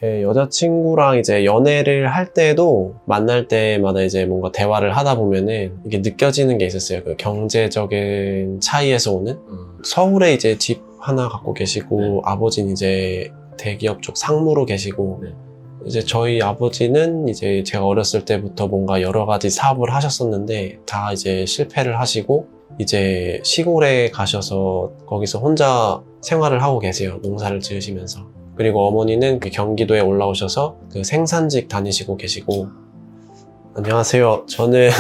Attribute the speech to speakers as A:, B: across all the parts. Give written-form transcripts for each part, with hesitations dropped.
A: 제 여자친구랑 이제 연애를 할 때도 만날 때마다 이제 뭔가 대화를 하다 보면은 이게 느껴지는 게 있었어요. 그 경제적인 차이에서 오는. 서울에 이제 집 하나 갖고 계시고
B: 네.
A: 아버지는 이제 대기업 쪽 상무로 계시고
B: 네.
A: 이제 저희 아버지는 이제 제가 어렸을 때부터 뭔가 여러 가지 사업을 하셨었는데 다 이제 실패를 하시고 이제 시골에 가셔서 거기서 혼자 생활을 하고 계세요. 농사를 지으시면서. 그리고 어머니는 그 경기도에 올라오셔서 그 생산직 다니시고 계시고. 안녕하세요. 저는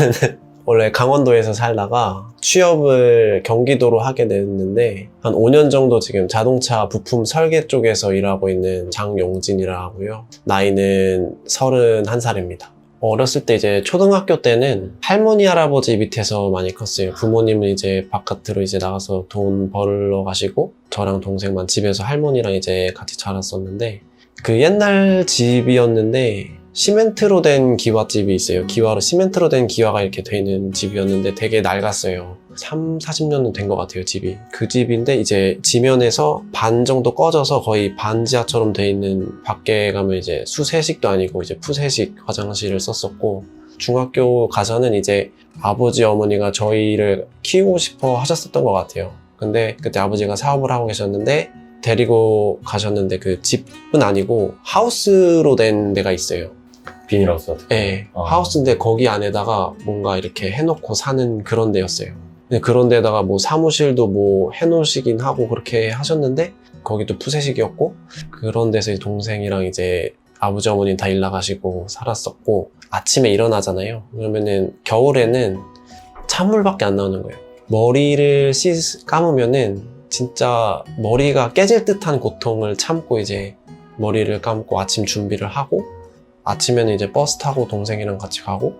A: 원래 강원도에서 살다가 취업을 경기도로 하게 됐는데 한 5년 정도 지금 자동차 부품 설계 쪽에서 일하고 있는 장용진이라 하고요. 나이는 31살입니다. 어렸을 때 이제 초등학교 때는 할머니 할아버지 밑에서 많이 컸어요. 부모님은 이제 바깥으로 이제 나가서 돈 벌러 가시고 저랑 동생만 집에서 할머니랑 이제 같이 자랐었는데 그 옛날 집이었는데 시멘트로 된 기와집이 있어요. 기와로 시멘트로 된 기와가 이렇게 돼 있는 집이었는데 되게 낡았어요. 40년은 된 것 같아요, 집이. 그 집인데 이제 지면에서 반 정도 꺼져서 거의 반지하처럼 돼 있는, 밖에 가면 이제 수세식도 아니고 이제 푸세식 화장실을 썼었고, 중학교 가서는 이제 아버지 어머니가 저희를 키우고 싶어 하셨었던 것 같아요. 근데 그때 아버지가 사업을 하고 계셨는데 데리고 가셨는데 그 집은 아니고 하우스로 된 데가 있어요.
B: 비닐하우스 같은 거?
A: 네, 하우스인데 거기 안에다가 뭔가 이렇게 해놓고 사는 그런 데였어요. 근데 그런 데다가 뭐 사무실도 뭐 해놓으시긴 하고 그렇게 하셨는데 거기도 푸세식이었고, 그런 데서 동생이랑 이제 아버지 어머니 다 일 나가시고 살았었고, 아침에 일어나잖아요. 그러면은 겨울에는 찬물밖에 안 나오는 거예요. 머리를 감으면은 진짜 머리가 깨질 듯한 고통을 참고 이제 머리를 감고 아침 준비를 하고, 아침에는 이제 버스 타고 동생이랑 같이 가고,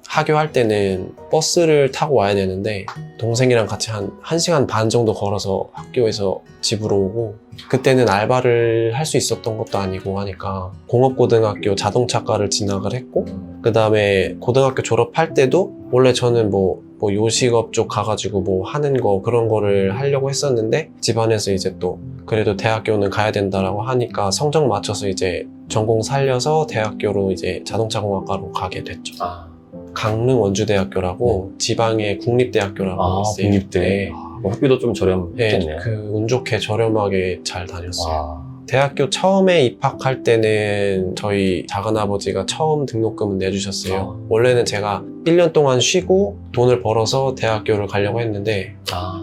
A: 하교할 때는 버스를 타고 와야 되는데 동생이랑 같이 한 1시간 반 정도 걸어서 학교에서 집으로 오고, 그때는 알바를 할 수 있었던 것도 아니고 하니까 공업고등학교 자동차과를 진학을 했고, 그 다음에 고등학교 졸업할 때도 원래 저는 뭐 요식업 쪽 가가지고 뭐 하는 거 그런 거를 하려고 했었는데 집안에서 이제 또 그래도 대학교는 가야 된다라고 하니까 성적 맞춰서 이제 전공 살려서 대학교로 이제 자동차공학과로 가게 됐죠. 강릉 원주대학교라고 지방의 국립대학교라고 있어요.
B: 국립대.
A: 네.
B: 학비도 좀 저렴했겠네.
A: 네, 그 운 좋게 저렴하게 잘 다녔어요. 대학교 처음에 입학할 때는 저희 작은아버지가 처음 등록금은 내주셨어요. 원래는 제가 1년 동안 쉬고 돈을 벌어서 대학교를 가려고 했는데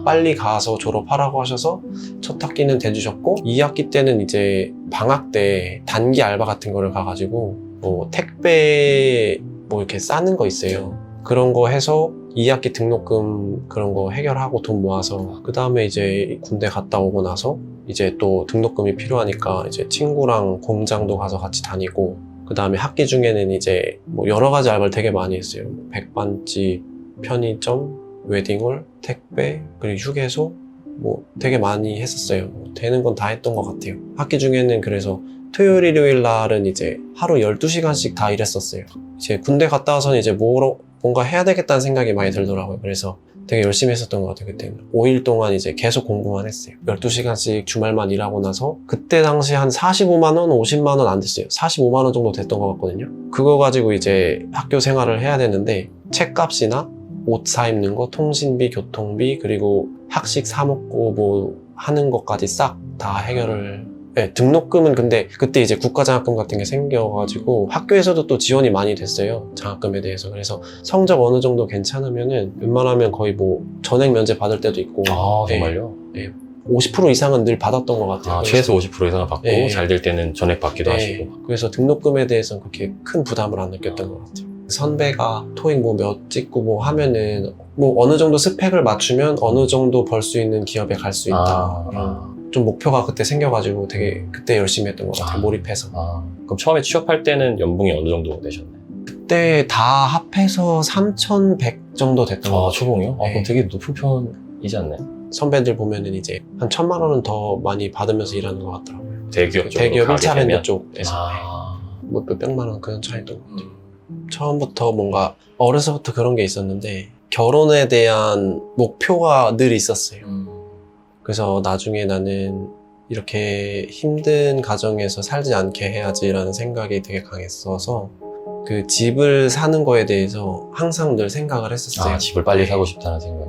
A: 빨리 가서 졸업하라고 하셔서 첫 학기는 대주셨고, 2학기 때는 이제 방학 때 단기 알바 같은 거를 가가지고 뭐 택배 뭐 이렇게 싸는 거 있어요. 그런 거 해서 2학기 등록금 그런 거 해결하고 돈 모아서, 그 다음에 이제 군대 갔다 오고 나서 이제 또 등록금이 필요하니까 이제 친구랑 공장도 가서 같이 다니고, 그 다음에 학기 중에는 이제 뭐 여러 가지 알바를 되게 많이 했어요. 백반집, 편의점, 웨딩홀, 택배, 그리고 휴게소 뭐 되게 많이 했었어요. 되는 건 다 했던 것 같아요. 학기 중에는 그래서 토요일, 일요일 날은 이제 하루 12시간씩 다 일했었어요. 이제 군대 갔다 와서는 이제 뭔가 해야 되겠다는 생각이 많이 들더라고요. 그래서 되게 열심히 했었던 것 같아요. 그때는 5일 동안 이제 계속 공부만 했어요. 12시간씩 주말만 일하고 나서 그때 당시 한 45만 원, 50만 원 안 됐어요. 45만 원 정도 됐던 것 같거든요. 그거 가지고 이제 학교 생활을 해야 되는데 책값이나 옷 사 입는 거, 통신비, 교통비, 그리고 학식 사 먹고 뭐 하는 것까지 싹 다 해결을. 네, 등록금은 근데 그때 이제 국가장학금 같은 게 생겨가지고 학교에서도 또 지원이 많이 됐어요. 장학금에 대해서. 그래서 성적 어느 정도 괜찮으면은 웬만하면 거의 뭐 전액 면제 받을 때도 있고.
B: 정말요?
A: 네, 50% 이상은 늘 받았던 것 같아요.
B: 최소 50% 이상을 받고
A: 네.
B: 잘 될 때는 전액 받기도
A: 네,
B: 하시고.
A: 그래서 등록금에 대해서는 그렇게 큰 부담을 안 느꼈던 것 같아요. 선배가 토익 뭐 몇 찍고 뭐 하면은 뭐 어느 정도 스펙을 맞추면 어느 정도 벌 수 있는 기업에 갈 수 있다. 좀 목표가 그때 생겨가지고 되게 그때 열심히 했던 것 같아요. 몰입해서.
B: 그럼 처음에 취업할 때는 연봉이 어느 정도 되셨나요?
A: 그때 다 합해서 3,100 정도 됐던 것 같아요.
B: 초봉이요?
A: 네.
B: 그럼 되게 높은 편이지 않나요?
A: 선배들 보면은 이제 한 1,000만 원은 더 많이 받으면서 일하는 것 같더라고요.
B: 대기업 쪽으로
A: 대기업
B: 가게
A: 1차 밴드
B: 되면?
A: 쪽에서 뭐 몇백만 원 그런 차이도. 처음부터 뭔가 어려서부터 그런 게 있었는데 결혼에 대한 목표가 늘 있었어요. 그래서 나중에 나는 이렇게 힘든 가정에서 살지 않게 해야지라는 생각이 되게 강했어서 그 집을 사는 거에 대해서 항상 늘 생각을 했었어요.
B: 아, 집을 빨리
A: 네.
B: 사고 싶다는 생각.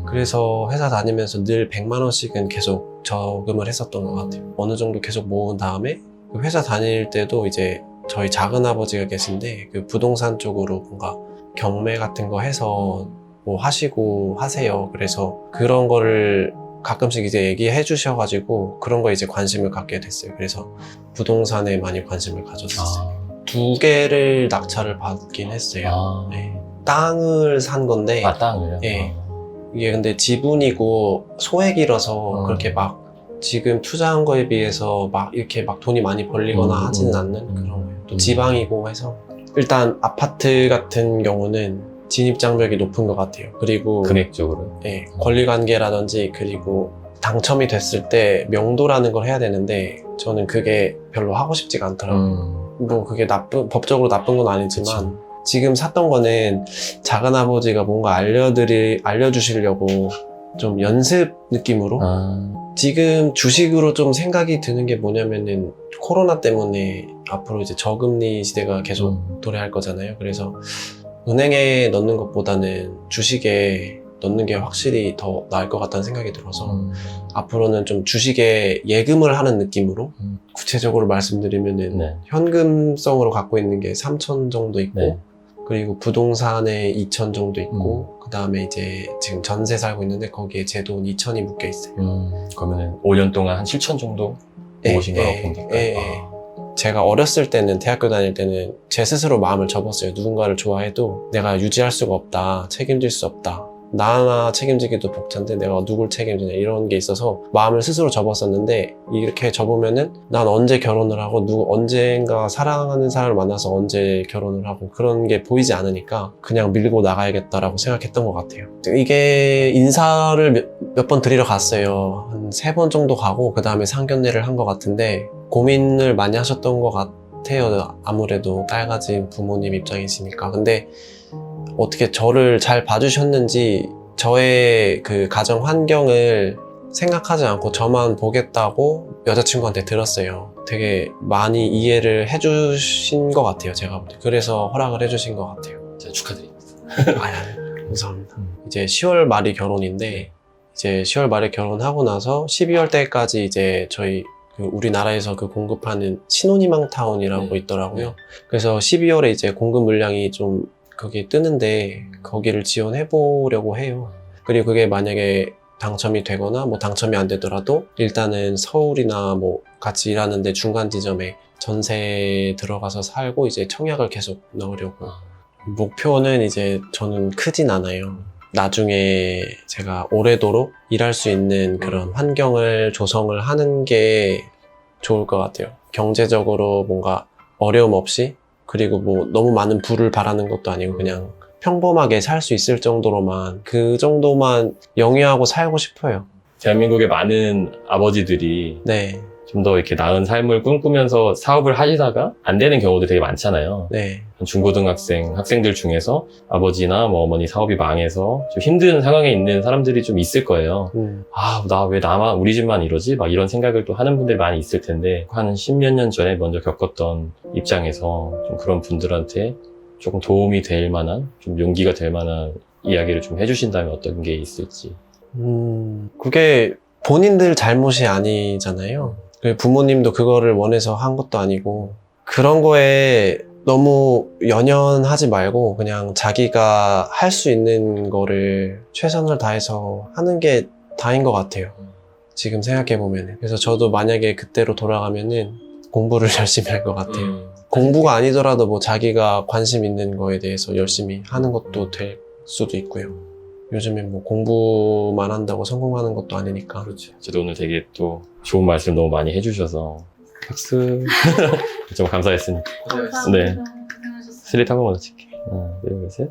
A: 그래서 회사 다니면서 늘 100만 원씩은 계속 저금을 했었던 것 같아요. 어느 정도 계속 모은 다음에 그 회사 다닐 때도 이제 저희 작은 아버지가 계신데 그 부동산 쪽으로 뭔가 경매 같은 거 해서 뭐 하시고 하세요. 그래서 그런 거를 가끔씩 이제 얘기해 주셔가지고 그런 거에 이제 관심을 갖게 됐어요. 그래서 부동산에 많이 관심을 가졌었어요.
B: 아,
A: 2개를 낙찰을 받긴 했어요.
B: 아,
A: 네. 땅을 산 건데
B: 아 땅을요?
A: 네. 이게 근데 지분이고 소액이라서
B: 음.
A: 그렇게 막 지금 투자한 거에 비해서 막 이렇게 막 돈이 많이 벌리거나 하지는 않는 그런 거예요. 또 지방이고 해서 일단 아파트 같은 경우는 진입장벽이 높은 것 같아요. 그리고
B: 금액적으로.
A: 예, 권리관계라든지 그리고 당첨이 됐을 때 명도라는 걸 해야 되는데 저는 그게 별로 하고 싶지가 않더라고요. 뭐 그게 법적으로 나쁜 건 아니지만
B: 그치.
A: 지금 샀던 거는 작은아버지가 뭔가 알려주시려고 좀 연습 느낌으로
B: 아,
A: 지금 주식으로 좀 생각이 드는 게 뭐냐면은 코로나 때문에 앞으로 이제 저금리 시대가 계속 도래할 거잖아요. 그래서 은행에 넣는 것보다는 주식에 넣는 게 확실히 더 나을 것 같다는 생각이 들어서 앞으로는 좀 주식에 예금을 하는 느낌으로 구체적으로 말씀드리면은
B: 네.
A: 현금성으로 갖고 있는 게 3천 정도 있고
B: 네.
A: 그리고 부동산에 2천 정도 있고 그 다음에 이제 지금 전세 살고 있는데 거기에 제 돈 2천이 묶여 있어요.
B: 그러면은 5년 동안 한 7천 정도 모으신 거라고 보면 될까요?
A: 제가 어렸을 때는 대학교 다닐 때는 제 스스로 마음을 접었어요. 누군가를 좋아해도 내가 유지할 수가 없다. 책임질 수 없다. 나 하나 책임지기도 벅찬데 내가 누굴 책임지냐 이런 게 있어서 마음을 스스로 접었었는데 이렇게 접으면은 난 언제 결혼을 하고 언젠가 사랑하는 사람을 만나서 언제 결혼을 하고 그런 게 보이지 않으니까 그냥 밀고 나가야겠다라고 생각했던 것 같아요. 이게 인사를 몇 번 드리러 갔어요. 한 3번 정도 가고 그 다음에 상견례를 한 것 같은데 고민을 많이 하셨던 것 같아요. 아무래도 딸 가진 부모님 입장이시니까. 근데 어떻게 저를 잘 봐주셨는지 저의 그 가정 환경을 생각하지 않고 저만 보겠다고 여자친구한테 들었어요. 되게 많이 이해를 해주신 것 같아요. 제가 볼 때. 그래서 허락을 해주신 것 같아요.
B: 제가 축하드립니다.
A: 아유, 감사합니다. 이제 10월 말이 결혼인데 이제 10월 말에 결혼하고 나서 12월 때까지 이제 저희 우리나라에서 그 공급하는 신혼희망타운이라고 있더라고요. 그래서 12월에 이제 공급 물량이 좀 거기 뜨는데 거기를 지원해 보려고 해요. 그리고 그게 만약에 당첨이 되거나 뭐 당첨이 안 되더라도 일단은 서울이나 뭐 같이 일하는데 중간 지점에 전세 들어가서 살고 이제 청약을 계속 넣으려고. 목표는 이제 저는 크진 않아요. 나중에 제가 오래도록 일할 수 있는 그런 환경을 조성을 하는 게 좋을 것 같아요. 경제적으로 뭔가 어려움 없이 그리고 뭐 너무 많은 부를 바라는 것도 아니고 그냥 평범하게 살 수 있을 정도로만 그 정도만 영위하고 살고 싶어요.
B: 대한민국의 많은 아버지들이
A: 네,
B: 좀 더 이렇게 나은 삶을 꿈꾸면서 사업을 하시다가 안 되는 경우도 되게 많잖아요.
A: 네,
B: 중고등학생, 학생들 중에서 아버지나 뭐 어머니 사업이 망해서 좀 힘든 상황에 있는 사람들이 좀 있을 거예요. 아, 나 왜 나만, 우리 집만 이러지? 막 이런 생각을 또 하는 분들이 많이 있을 텐데, 한 10몇 년 전에 먼저 겪었던 입장에서 좀 그런 분들한테 조금 도움이 될 만한, 좀 용기가 될 만한 이야기를 좀 해주신다면 어떤 게 있을지.
A: 그게 본인들 잘못이 아니잖아요. 부모님도 그거를 원해서 한 것도 아니고 그런 거에 너무 연연하지 말고 그냥 자기가 할 수 있는 거를 최선을 다해서 하는 게 다인 것 같아요. 지금 생각해보면. 그래서 저도 만약에 그때로 돌아가면은 공부를 열심히 할 것 같아요. 공부가 아니더라도 뭐 자기가 관심 있는 거에 대해서 열심히 하는 것도 될 수도 있고요. 요즘에 뭐 공부만 한다고 성공하는 것도 아니니까.
B: 그렇죠. 저도 오늘 되게 또 좋은 말씀 너무 많이 해주셔서 박수. 정말 감사했습니다.
C: 감사합니다.
B: 네.
C: 고생하셨습니다.
B: 슬릿 한 번만 더 칠게요. 하나, 둘, 셋.